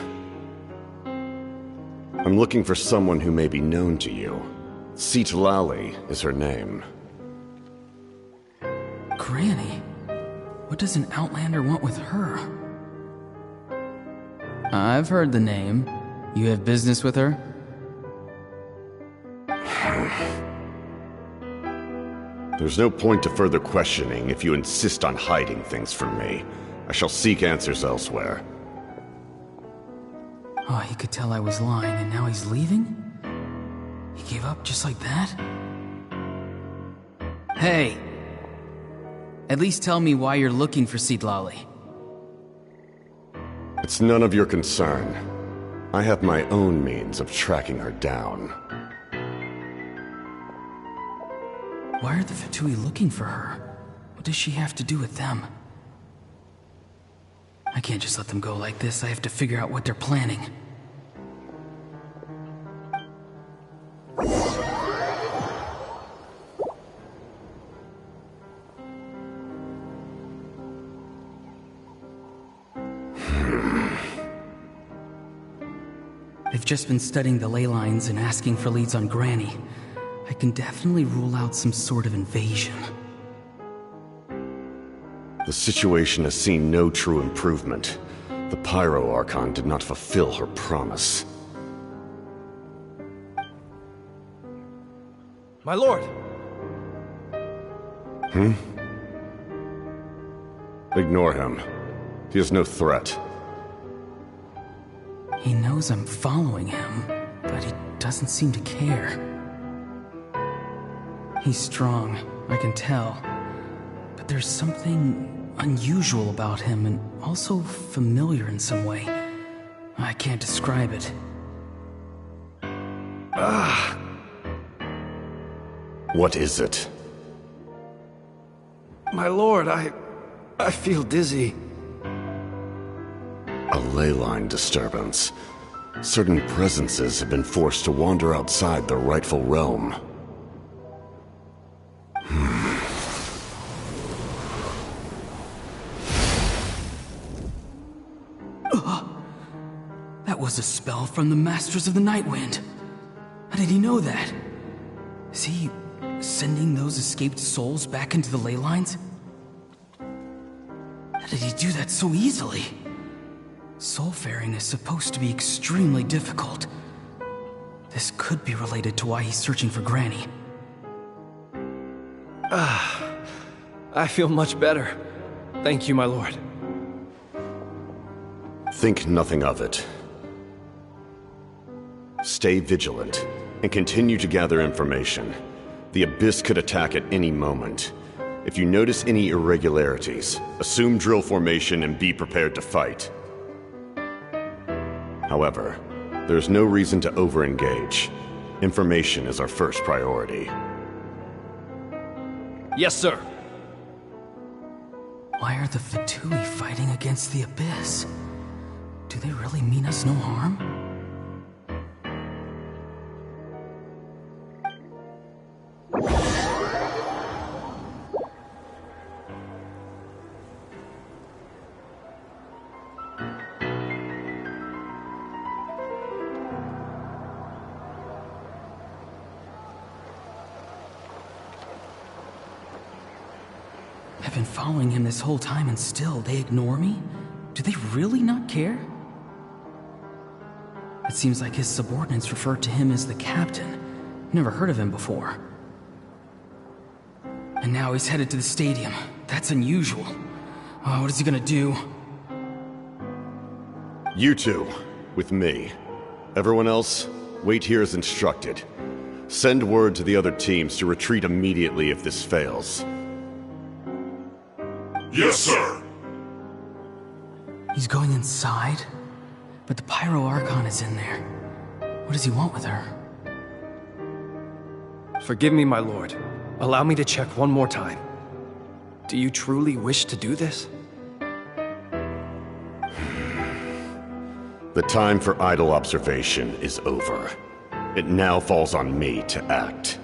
I'm looking for someone who may be known to you. Citlali is her name. Granny? What does an Outlander want with her? I've heard the name. You have business with her? There's no point to further questioning if you insist on hiding things from me. I shall seek answers elsewhere. Oh, he could tell I was lying and now he's leaving? He gave up just like that? Hey! At least tell me why you're looking for Citlali. It's none of your concern. I have my own means of tracking her down. Why are the Fatui looking for her? What does she have to do with them? I can't just let them go like this. I have to figure out what they're planning. They've just been studying the ley lines and asking for leads on Granny. I can definitely rule out some sort of invasion. The situation has seen no true improvement. The Pyro Archon did not fulfill her promise. My lord! Ignore him. He is no threat. He knows I'm following him, but he doesn't seem to care. He's strong, I can tell. But there's something unusual about him and also familiar in some way. I can't describe it. What is it? My lord, I feel dizzy. A ley line disturbance. Certain presences have been forced to wander outside their rightful realm. That was a spell from the Masters of the Night Wind. How did he know that? Is he sending those escaped souls back into the ley lines? That did he do that so easily? Soulfaring is supposed to be extremely difficult. This could be related to why he's searching for Granny. I feel much better. Thank you, my lord. Think nothing of it. Stay vigilant, and continue to gather information. The Abyss could attack at any moment. If you notice any irregularities, assume drill formation and be prepared to fight. However, there's no reason to over-engage. Information is our first priority. Yes, sir. Why are the Fatui fighting against the Abyss? Do they really mean us no harm? I've been following him this whole time and still they ignore me? Do they really not care? It seems like his subordinates refer to him as the captain. Never heard of him before. And now he's headed to the stadium. That's unusual. Oh, what is he gonna do? You two, with me. Everyone else, wait here as instructed. Send word to the other teams to retreat immediately if this fails. Yes, sir. He's going inside? But the Pyro Archon is in there. What does he want with her? Forgive me, my lord. Allow me to check one more time. Do you truly wish to do this? The time for idle observation is over. It now falls on me to act.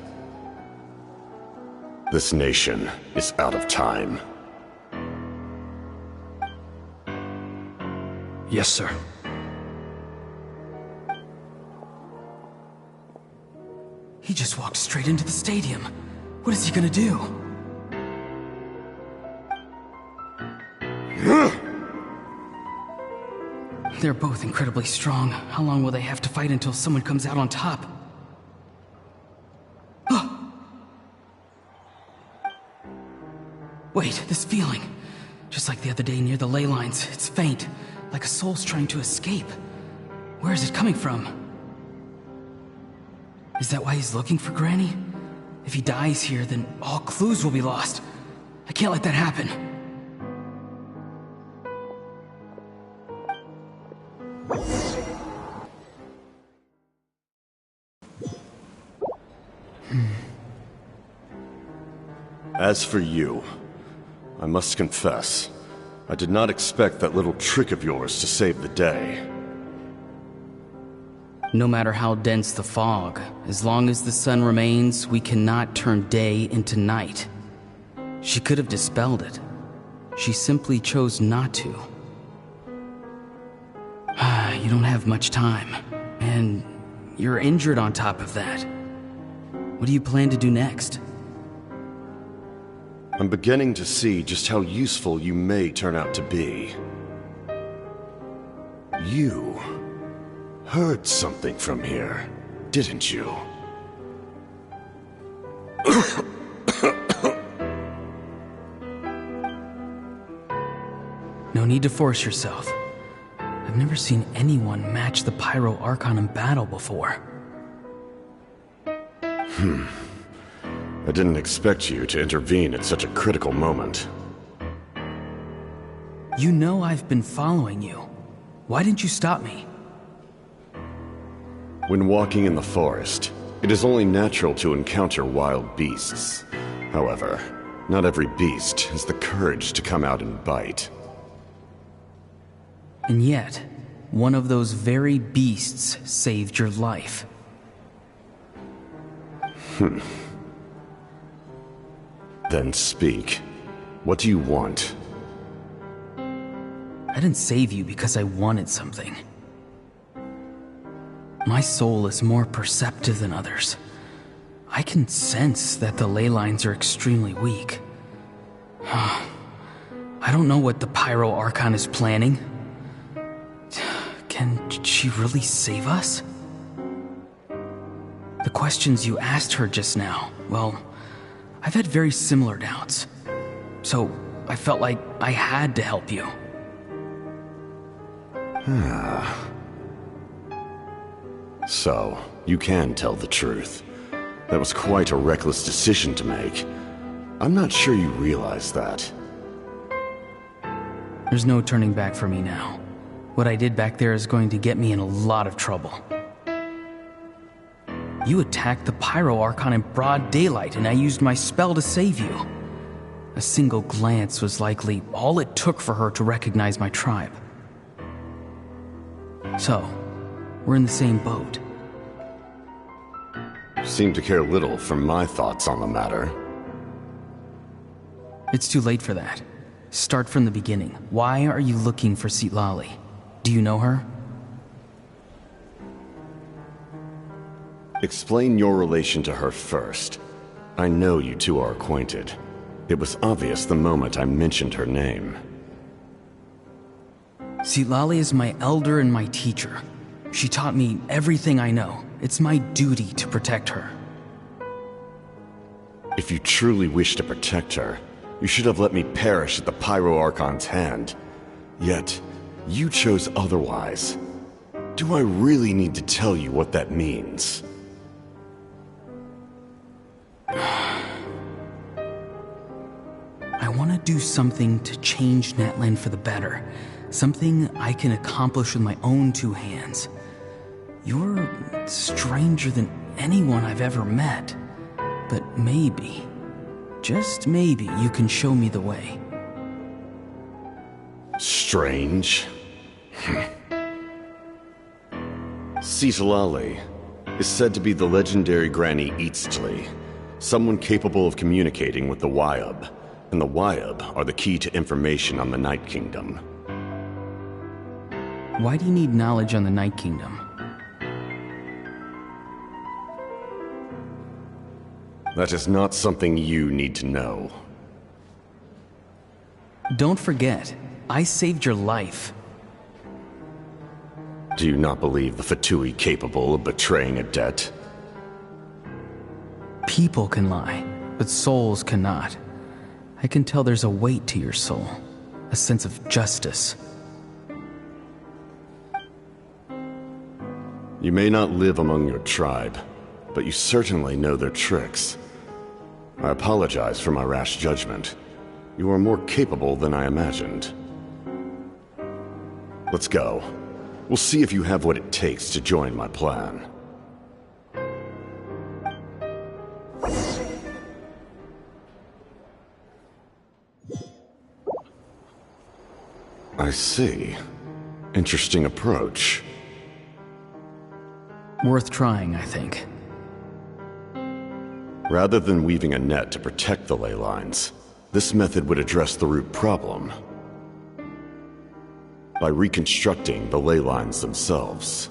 This nation is out of time. Yes, sir. He just walked straight into the stadium. What is he gonna do? They're both incredibly strong. How long will they have to fight until someone comes out on top? Wait, this feeling. Just like the other day near the ley lines, it's faint, like a soul's trying to escape. Where is it coming from? Is that why he's looking for Granny? If he dies here, then all clues will be lost. I can't let that happen. As for you, I must confess, I did not expect that little trick of yours to save the day. No matter how dense the fog, as long as the sun remains, we cannot turn day into night. She could have dispelled it. She simply chose not to. You don't have much time, and you're injured on top of that. What do you plan to do next? I'm beginning to see just how useful you may turn out to be. You heard something from here, didn't you? No need to force yourself. I've never seen anyone match the Pyro Archon in battle before. I didn't expect you to intervene at such a critical moment. You know I've been following you. Why didn't you stop me? When walking in the forest, it is only natural to encounter wild beasts. However, not every beast has the courage to come out and bite. And yet, one of those very beasts saved your life. Then speak. What do you want? I didn't save you because I wanted something. My soul is more perceptive than others. I can sense that the ley lines are extremely weak. I I don't know what the Pyro Archon is planning. Can she really save us? The questions you asked her just now, well, I've had very similar doubts. So I felt like I had to help you. So, you can tell the truth. That was quite a reckless decision to make. I'm not sure you realize that. There's no turning back for me now. What I did back there is going to get me in a lot of trouble. You attacked the Pyro Archon in broad daylight, and I used my spell to save you. A single glance was likely all it took for her to recognize my tribe. So, we're in the same boat. Seem to care little for my thoughts on the matter. It's too late for that. Start from the beginning. Why are you looking for Citlali? Do you know her? Explain your relation to her first. I know you two are acquainted. It was obvious the moment I mentioned her name. Citlali is my elder and my teacher. She taught me everything I know. It's my duty to protect her. If you truly wish to protect her, you should have let me perish at the Pyro Archon's hand. Yet, you chose otherwise. Do I really need to tell you what that means? I want to do something to change Natlan for the better. Something I can accomplish with my own two hands. You're stranger than anyone I've ever met. But maybe, just maybe, you can show me the way. Strange? Citlali is said to be the legendary Granny Eastli, someone capable of communicating with the Wyub, and the Wyub are the key to information on the Night Kingdom. Why do you need knowledge on the Night Kingdom? That is not something you need to know. Don't forget, I saved your life. Do you not believe the Fatui capable of betraying a debt? People can lie, but souls cannot. I can tell there's a weight to your soul, a sense of justice. You may not live among your tribe, but you certainly know their tricks. I apologize for my rash judgment. You are more capable than I imagined. Let's go. We'll see if you have what it takes to join my plan. I see. Interesting approach. Worth trying, I think. Rather than weaving a net to protect the ley lines, this method would address the root problem by reconstructing the ley lines themselves.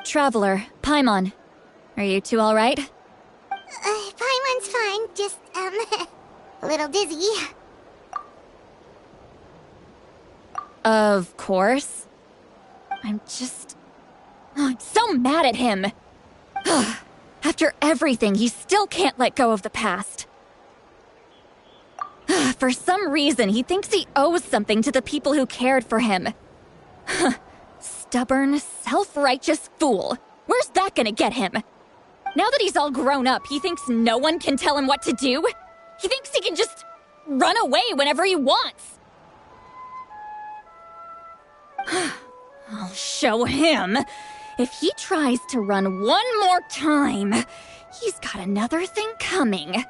Traveler, Paimon. Are you two alright? Paimon's fine, just, a little dizzy. Of course. I'm so mad at him. After everything, he still can't let go of the past. For some reason, he thinks he owes something to the people who cared for him. Stubborn, self-righteous fool. Where's that gonna get him? Now that he's all grown up, he thinks no one can tell him what to do? He thinks he can just run away whenever he wants. I'll show him. If he tries to run one more time, he's got another thing coming. Maybe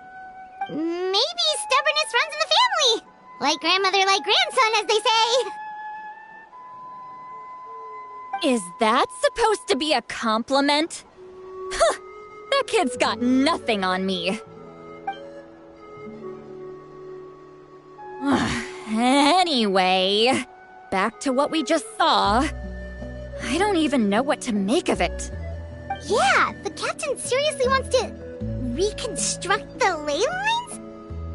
stubbornness runs in the family. Like grandmother, like grandson, as they say. Is that supposed to be a compliment? Huh, That kid's got nothing on me. Anyway, back to what we just saw. I don't even know what to make of it. Yeah, the captain seriously wants to reconstruct the ley lines?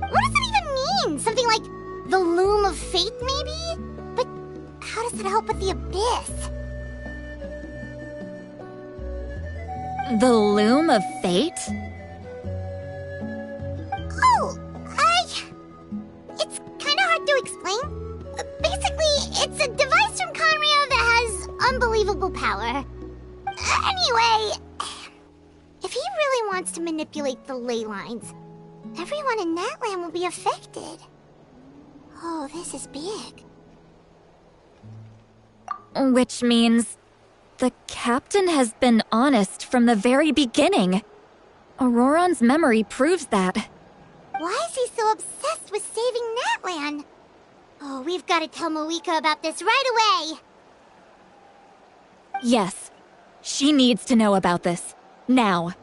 What does that even mean? Something like the loom of fate, maybe? But how does that help with the abyss? The loom of fate? Oh, it's kind of hard to explain. Basically, it's a device from Conrio that has unbelievable power. Anyway, if he really wants to manipulate the ley lines, everyone in Natlan will be affected. Oh, this is big. Which means the captain has been honest from the very beginning. Auroron's memory proves that. Why is he so obsessed with saving Natlan? Oh, we've got to tell Moeka about this right away. Yes, she needs to know about this. Now.